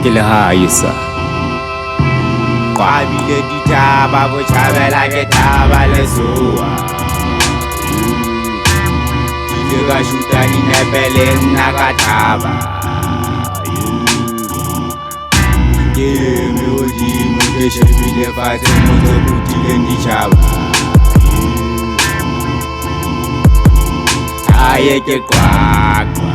ke le hae sa Kwabile ditaba botjhabela ke thaba lesoa Ile ka shuta dinepe le nna ka thaba Ke eme hodimo ke shebile fatshe motho putileng ditjhaba Hae ke kwakwa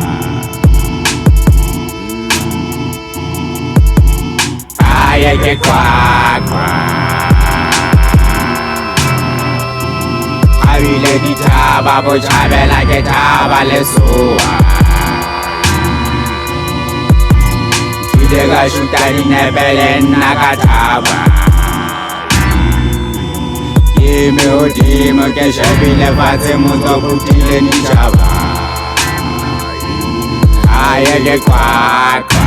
Hae ke kwakwa Kwabile ditaba botjhabela ke thaba lesoa Ile ka shuta dinepe le nna ka thaba Ke eme hodimo ke shebile fatshe motho putileng ditjhaba Hae ke kwakwa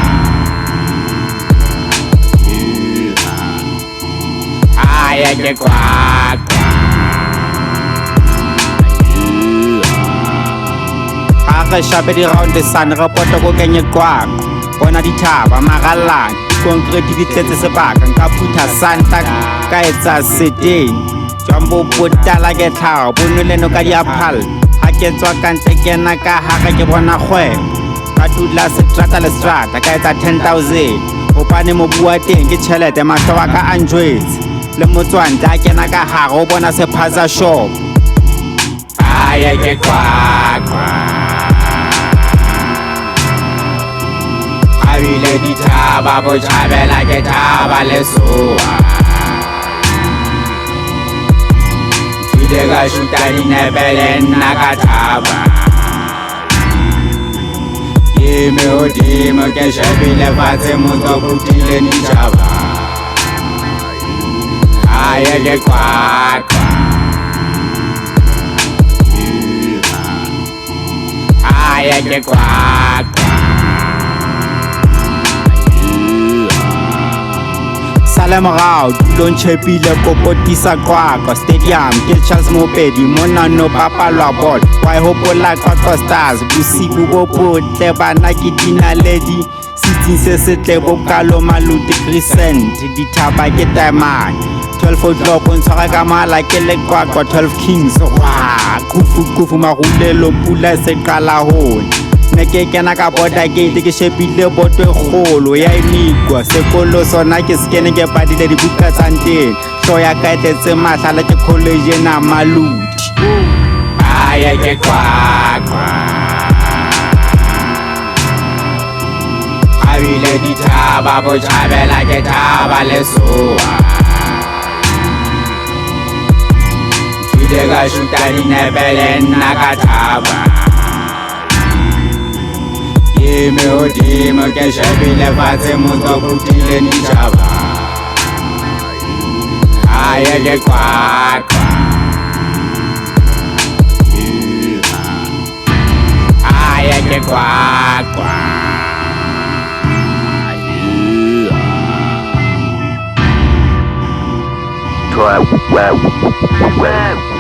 Hae ke kwakwa ha re shabe di-round sane re poto ko kenye kwakwa bona dithaba marallane dikonkrete di tletse sebaka nka phutha santa ka etsa seteng jwambo botala ke tlhago bonoleno ka diaphal ha ke tswa kantle kena ka hare ke bona kgwebo ka dula setrata le setrata ka etsa 10,000 hopane mobu wa teng ke tjhelete mahlo wa ka a njwetse le motswantle a kena ka hare o bona sephaza shop Hae ke kwakwa Kwabile ditaba botjhabela ke thaba lesoa Ile ka shuta dinepe le nna ka thaba Ke eme hodimo ke shebile fatshe motho putileng ditjhaba Hae ke kwakwa Hae ke kwakwa sale morao dulong tjhepile kopotisa kwakwa stadium ke Charles Mopedi mona no papalwa ball wa hopola kwakwa stars bosibu bo botle bana ke dinaledi sitsing se setle bokalo malute crescent dithaba ke diamond 12 o'clock on tshwara ka mala ke le kwakwa 12 kings wa kufu marulelo pula se qala hona ne ke kena ka border gate ke shebile boto e kgolo ya inikwa sekolo sona ke skene ke padile dibuka tsa nteng hlo ya ka tletse mahlala ke college na maludi Hae ke kwakwa Kwabile ditaba botjhabela ke thaba lesoa Ile ka shuta dinepe le nna ka thaba Ke eme hodimo ke shebile fatshe motho putileng ditjhaba Hae ke kwakwa Hae ke kwakwa Wow.